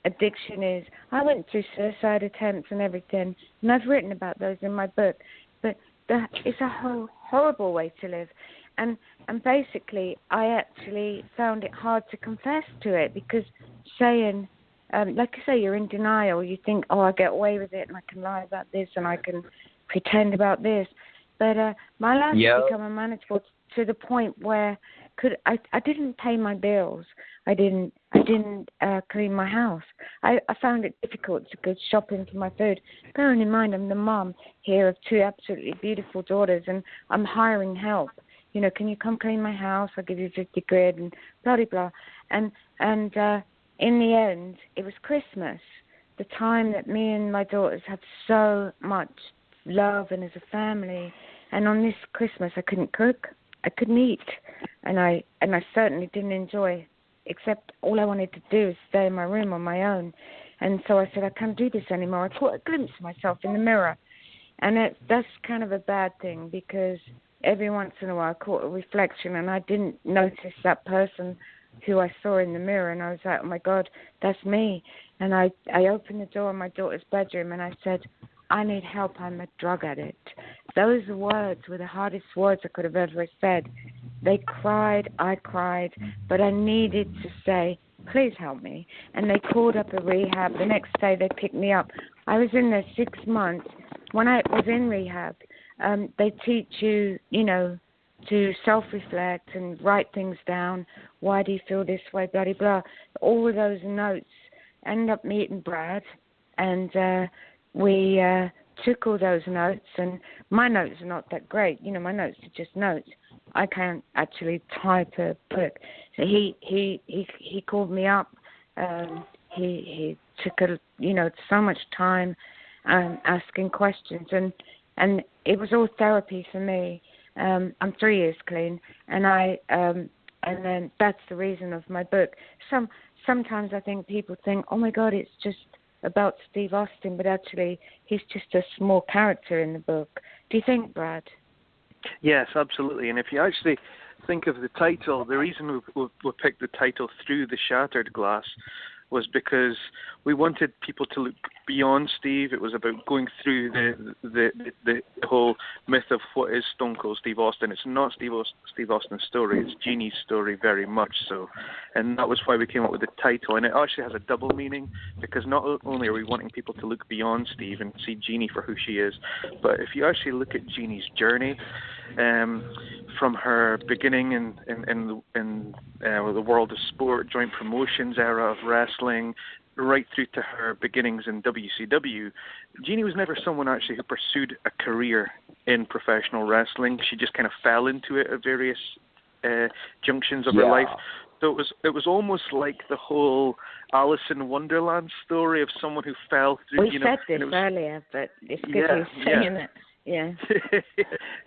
addiction is. I went through suicide attempts and everything, and I've written about those in my book. But it's a horrible way to live. And basically, I actually found it hard to confess to it, because saying, like I say, you're in denial. You think, I get away with it, and I can lie about this, and I can pretend about this. But my life has become unmanageable to the point where I didn't pay my bills. I didn't clean my house. I found it difficult to go shopping for my food. Bearing in mind, I'm the mom here of 2 absolutely beautiful daughters, and I'm hiring help. Can you come clean my house? I'll give you 50 quid and blah, blah, blah. And in the end, it was Christmas, the time that me and my daughters had so much love and as a family. And on this Christmas, I couldn't cook. I couldn't eat, and I certainly didn't enjoy, except all I wanted to do is stay in my room on my own. And so I said, I can't do this anymore. I caught a glimpse of myself in the mirror, and that's kind of a bad thing, because every once in a while I caught a reflection, and I didn't notice that person who I saw in the mirror, and I was like, oh my God, that's me. And I opened the door in my daughter's bedroom, and I said, I need help, I'm a drug addict. Those words were the hardest words I could have ever said. They cried, I cried, but I needed to say, please help me. And they called up a rehab. The next day they picked me up. I was in there 6 months. When I was in rehab, they teach you, to self-reflect and write things down. Why do you feel this way, blah, blah, blah. All of those notes. Ended up meeting Brad, and we took all those notes, and my notes are not that great. My notes are just notes. I can't actually type a book. So he called me up. He took so much time asking questions, and it was all therapy for me. I'm 3 years clean, and then that's the reason of my book. Sometimes I think people think, oh my God, it's just about Steve Austin, but actually he's just a small character in the book. Do you think, Brad? Yes, absolutely. And if you actually think of the title, the reason we picked the title Through the Shattered Glass was because we wanted people to look beyond Steve. It was about going through the whole myth of what is Stone Cold Steve Austin. It's not Steve Austin's story. It's Jeanie's story, very much so. And that was why we came up with the title. And it actually has a double meaning, because not only are we wanting people to look beyond Steve and see Jeanie for who she is, but if you actually look at Jeanie's journey, from her beginning in the world of sport, joint promotions era of wrestling, right through to her beginnings in WCW, Jeanie was never someone actually who pursued a career in professional wrestling. She just kind of fell into it at various junctions of her life. So it was almost like the whole Alice in Wonderland story of someone who fell through. We said this earlier, but it's good you're saying it. Yeah.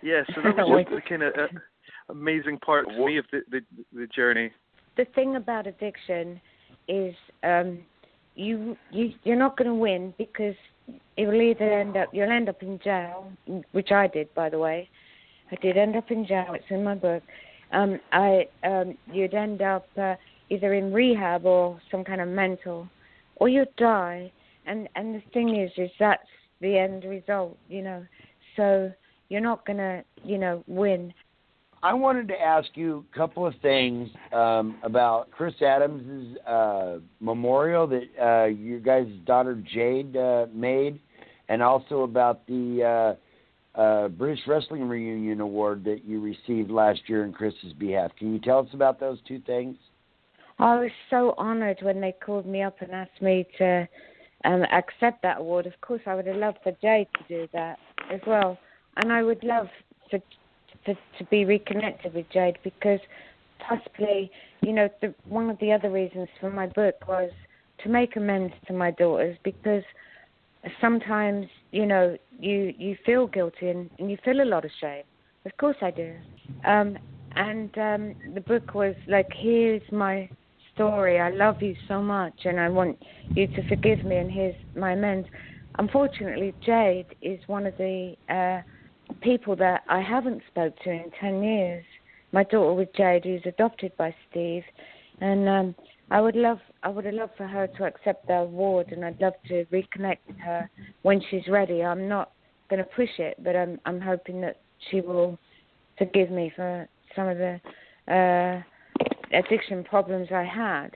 Yeah. So that was just the kind of amazing part for me of the journey. The thing about addiction is you're not going to win, because you'll end up in jail, which I did, by the way. I did end up in jail. It's in my book. You'd end up either in rehab or some kind of mental, or you'd die. And the thing is that's the end result, So you're not going to, win. I wanted to ask you a couple of things about Chris Adams' memorial that your guys' daughter Jade made, and also about the British Wrestling Reunion Award that you received last year in Chris's behalf. Can you tell us about those two things? I was so honored when they called me up and asked me to accept that award. Of course, I would have loved for Jade to do that as well. And I would love to be reconnected with Jade, because possibly, one of the other reasons for my book was to make amends to my daughters, because sometimes, you feel guilty and you feel a lot of shame. Of course I do. The book was like, here's my story. I love you so much and I want you to forgive me, and here's my amends. Unfortunately, Jade is one of the people that I haven't spoke to in 10 years. My daughter with Jade, who's adopted by Steve, and I would have loved for her to accept the award, and I'd love to reconnect with her when she's ready. I'm not going to push it, but I'm hoping that she will forgive me for some of the addiction problems I had.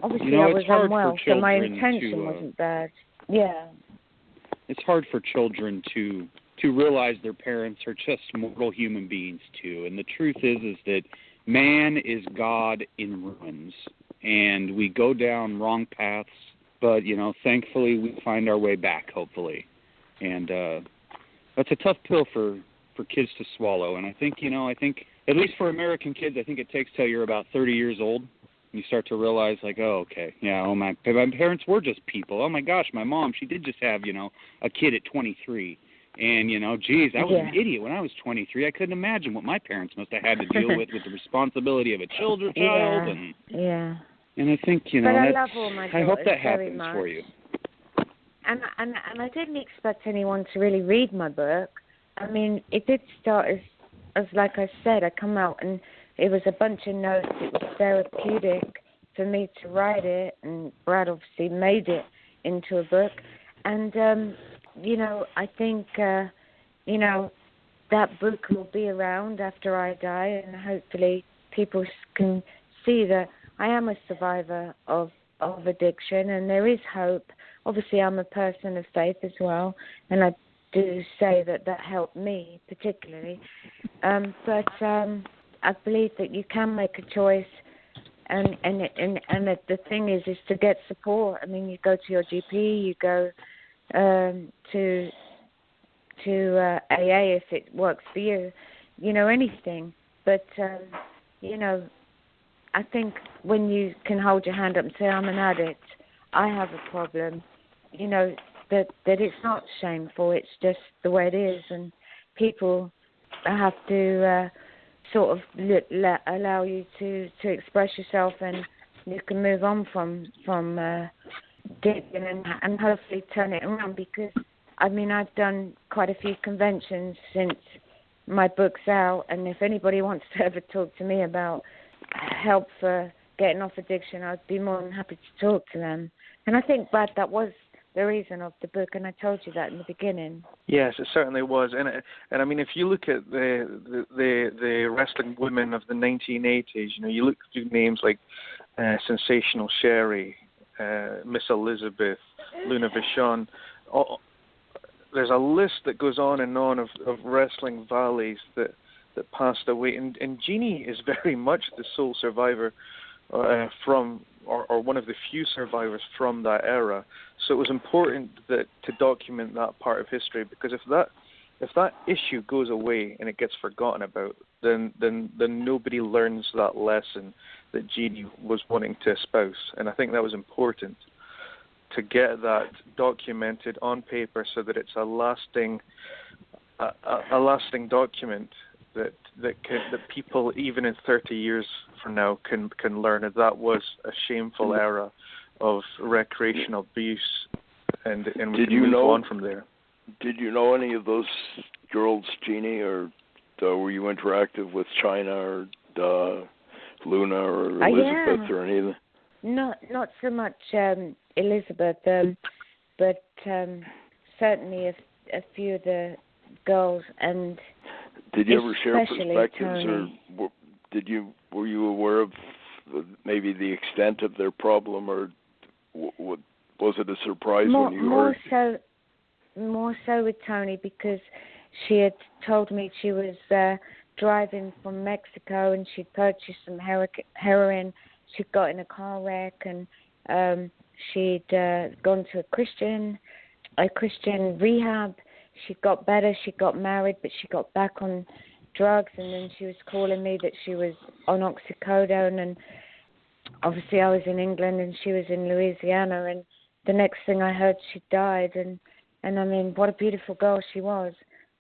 Obviously, I was unwell, so my intention wasn't bad. Yeah. It's hard for children to realize their parents are just mortal human beings too. And the truth is that man is God in ruins, and we go down wrong paths, but, thankfully we find our way back, hopefully. And that's a tough pill for kids to swallow. And I think, at least for American kids, I think it takes till you're about 30 years old. You start to realize, like, oh, okay, yeah, my parents were just people. Oh, my gosh, my mom, she did just have, a kid at 23. And, geez, I was an idiot when I was 23. I couldn't imagine what my parents must have had to deal with the responsibility of a child. Yeah. And I think, but I love all my I hope that very happens much. for you. And I didn't expect anyone to really read my book. I mean, it did start as like I said, I come out and it was a bunch of notes. It was therapeutic for me to write it, and Brad obviously made it into a book. And, I think, that book will be around after I die, and hopefully people can see that I am a survivor of addiction, and there is hope. Obviously, I'm a person of faith as well, and I do say that helped me particularly. But I believe that you can make a choice, and the thing is to get support. I mean, you go to your GP, you go to AA if it works for you, anything. But I think when you can hold your hand up and say, I'm an addict, I have a problem, that it's not shameful, it's just the way it is, and people have to sort of allow you to express yourself, and you can move on from digging and hopefully turn it around, because I've done quite a few conventions since my book's out, and if anybody wants to ever talk to me about help for getting off addiction, I'd be more than happy to talk to them. And I think, Brad, that was the reason of the book, and I told you that in the beginning. Yes, it certainly was. And I mean, if you look at the wrestling women of the 1980s, you look through names like Sensational Sherry, Miss Elizabeth, Luna Vachon. There's a list that goes on and on of wrestling valleys that passed away, and Jeanie is very much the sole survivor from, or one of the few survivors from that era. So it was important to document that part of history, because if that issue goes away and it gets forgotten about, then nobody learns that lesson that Jeanie was wanting to espouse. And I think that was important to get that documented on paper, so that it's a lasting document that people, even in 30 years from now, can learn that was a shameful era of recreational abuse, and we can move on from there. Did you know any of those girls, Jeanie, or were you interactive with China or Luna or Elizabeth or any of them? Not so much Elizabeth, but certainly a few of the girls, and did you ever share especially perspectives, Tony. or were you aware of maybe the extent of their problem, or was it a surprise when you heard? More so with Tony, because she had told me she was driving from Mexico and she'd purchased some heroin. She'd got in a car wreck, and she'd gone to a Christian rehab. She got better, she got married, but she got back on drugs, and then she was calling me that she was on oxycodone, and obviously I was in England and she was in Louisiana, and the next thing I heard, she died, and I mean, what a beautiful girl she was.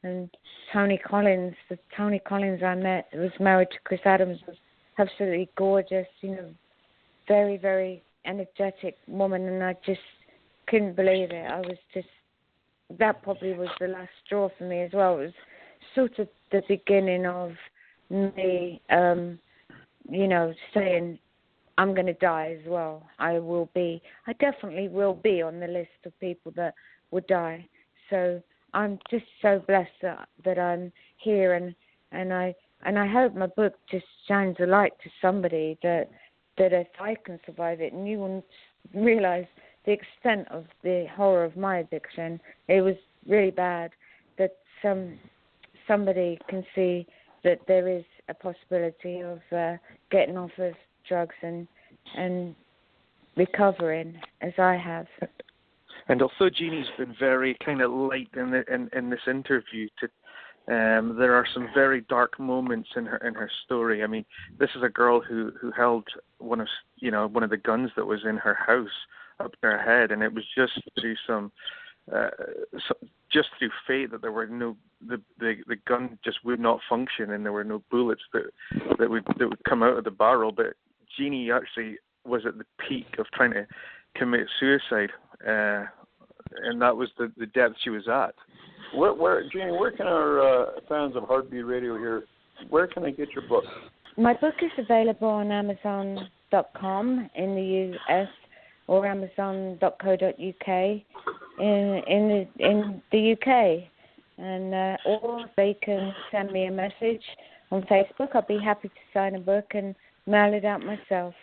And Tony Collins I met, who was married to Chris Adams, was absolutely gorgeous, very, very energetic woman, and I just couldn't believe it. That probably was the last straw for me as well. It was sort of the beginning of me, saying, I'm going to die as well. I definitely will be on the list of people that would die. So I'm just so blessed that I'm here, and I hope my book just shines a light to somebody that if I can survive it, and you won't realize the extent of the horror of my addiction. It was really bad, that somebody can see that there is a possibility of getting off of drugs and recovering, as I have. And although Jeanie's been very kind of light in this interview, there are some very dark moments in her story. I mean, this is a girl who held one of the guns that was in her house up to her head, and it was just through just through fate that there were the gun just would not function, and there were no bullets that would come out of the barrel. But Jeanie actually was at the peak of trying to commit suicide, and that was the depth she was at. Jeanie, where can our fans of Hart Beat Radio here, where can they get your book? My book is available on Amazon.com in the US, or Amazon.co.uk in the UK, and or they can send me a message on Facebook. I'll be happy to sign a book and mail it out myself.